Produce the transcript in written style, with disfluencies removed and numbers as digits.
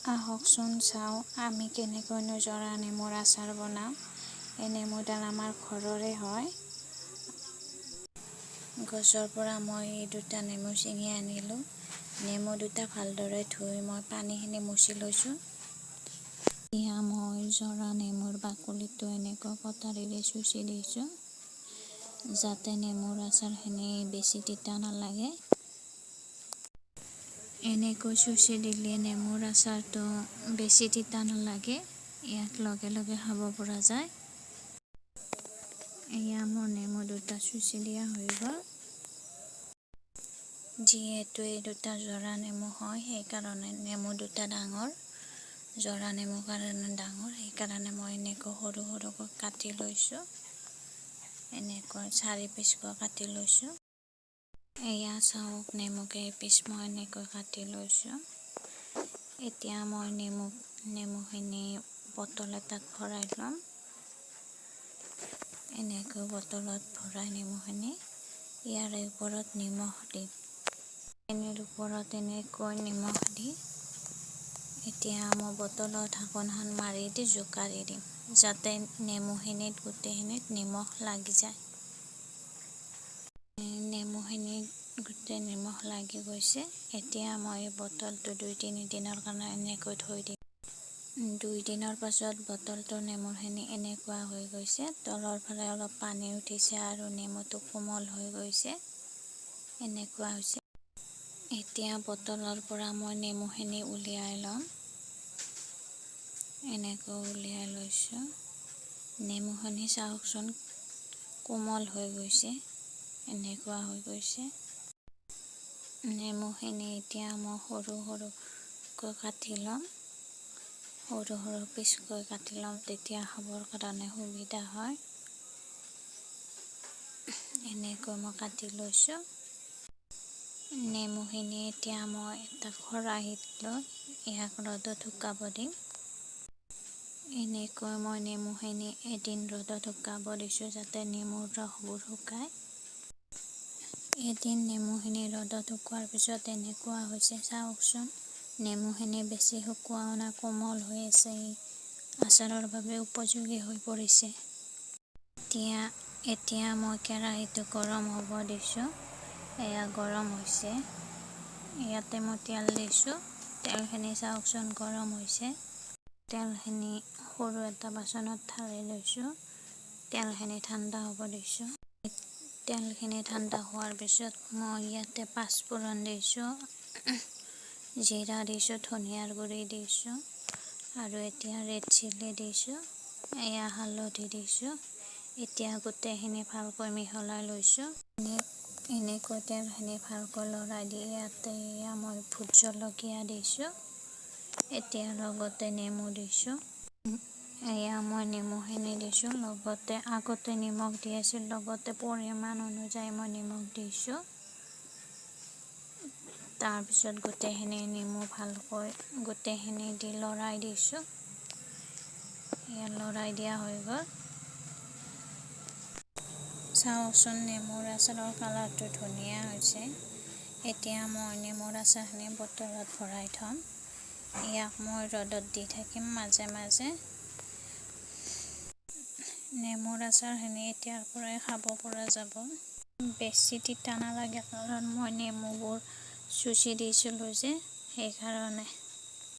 আহকচোন চাওঁ আমি কেনেকৈনো জৰা নেমুৰ আচাৰ বনাওঁ। এই নেমুডাল আমাৰ ঘৰৰে হয়। গছৰ পৰা মই এই দুটা নেমু ছিঙি আনিলোঁ। নেমু দুটা ভালদৰে ধুই মই পানীখিনি মুছি লৈছোঁ। এতিয়া মই জৰা নেমুৰ বাকলিটো এনেকৈ কটাৰীৰে চুচি দিছোঁ, যাতে নেমুৰ আচাৰখিনি বেছি তিতা নালাগে। এনেকৈ চুচি দিলে নেমুৰ আচাৰটো বেছি তিতা নালাগে, ইয়াক লগে লগে খাব পৰা যায়। এয়া মোৰ নেমু দুটা চুচি দিয়া হৈ গ'ল। যিহেতু এই দুটা জৰা নেমু হয়, সেইকাৰণে নেমু দুটা ডাঙৰ, জৰা নেমু কাৰণে ডাঙৰ, সেইকাৰণে মই এনেকৈ সৰু সৰুকৈ কাটি লৈছোঁ। এনেকৈ 4 পিচকৈ কাটি লৈছোঁ। এয়া চাওক, নেমুকে এপিচ মই এনেকৈ কাটি লৈছোঁ। এতিয়া মই নেমুখিনি বটল এটাত ভৰাই ল'ম। এনেকৈ বটলত ভৰাই নেমুখিনি ইয়াৰে ওপৰত নিমখ দিম। এনেৰ ওপৰত এনেকৈ নিমখ দি এতিয়া মই বটলৰ ঢাকনখন মাৰি দি জোকাৰি দিম, যাতে নেমুখিনিত গোটেইখিনিত নিমখ লাগি যায়। নেমুখিনিত গোটেই নিমখ লাগি গৈছে। এতিয়া মই বটলটো 2-3 দিনৰ কাৰণে এনেকৈ থৈ দিম। 2 দিনৰ পাছত বটলটোৰ নেমুখিনি এনেকুৱা হৈ গৈছে। তলৰ ফালে অলপ পানী উঠিছে আৰু নেমুটো কোমল হৈ গৈছে, এনেকুৱা হৈছে। এতিয়া বটলৰ পৰা মই নেমুখিনি উলিয়াই ল'ম। এনেকৈ উলিয়াই লৈছোঁ। নেমুখিনি চাওকচোন, কোমল হৈ গৈছে, এনেকুৱা হৈ গৈছে। নেমুখিনি এতিয়া মই সৰু সৰুকৈ কাটি ল'ম। সৰু সৰু পিচকৈ কাটি ল'ম, তেতিয়া খাবৰ কাৰণে সুবিধা হয়। এনেকৈ মই কাটি লৈছোঁ। নেমুখিনি এতিয়া মই এটা খৰাহিত লৈ ইয়াক ৰ'দত শুকাব দিম। এনেকৈ মই নেমুখিনি এদিন ৰ'দত শুকাব দিছোঁ, যাতে নেমুৰ ৰসবোৰ শুকায়। এদিন নেমুখিনি ৰ'দত শুকোৱাৰ পিছত এনেকুৱা হৈছে, চাওকচোন। নেমুখিনি বেছি শুকোৱাও নাই, কোমল হৈ আছে, আচাৰৰ বাবে উপযোগী হৈ পৰিছে। এতিয়া মই কেৰাহীটো গৰম হ'ব দিছোঁ। এয়া গৰম হৈছে। ইয়াতে মই তেল দিছোঁ। তেলখিনি চাওকচোন, গৰম হৈছে। তেলখিনি সৰু এটা বাচনত ঢালি লৈছোঁ। তেলখিনি ঠাণ্ডা হ'ব দিছোঁ। তেলখিনি ঠাণ্ডা হোৱাৰ পিছত মই ইয়াতে 5 ফোৰণ দিছোঁ, জিৰা দিছোঁ, ধনিয়াৰ গুড়ি দিছোঁ আৰু এতিয়া ৰেড চিলি দিছোঁ। এয়া হালধি দিছোঁ। এতিয়া গোটেইখিনি ভালকৈ মিহলাই লৈছোঁ। এনেকৈ তেলখিনি ভালকৈ লৰাই দি ইয়াতে মই ভোট জলকীয়া দিছোঁ। এতিয়া লগতে নেমু দিছোঁ। এয়া মই নেমুখিনি দিছোঁ, লগতে আগতে নিমখ দি আছিল, লগতে পৰিমাণ অনুযায়ী মই নিমখ দিছোঁ। তাৰপিছত গোটেইখিনি নেমু ভালকৈ গোটেইখিনি দি লৰাই দিছোঁ। এয়া লৰাই দিয়া হৈ গ'ল। চাওকচোন, নেমুৰ আচাৰৰ কালাৰটো ধুনীয়া হৈছে। এতিয়া মই নেমুৰ আচাৰখিনি বটলত ভৰাই থ'ম। ইয়াক মই ৰ'দত দি থাকিম মাজে মাজে। নেমুৰ আচাৰখিনি এতিয়াৰ পৰাই খাব পৰা যাব। বেছি তিতা নালাগে, কাৰণ মই নেমুবোৰ চুচি দিছিলোঁ যে, সেইকাৰণে।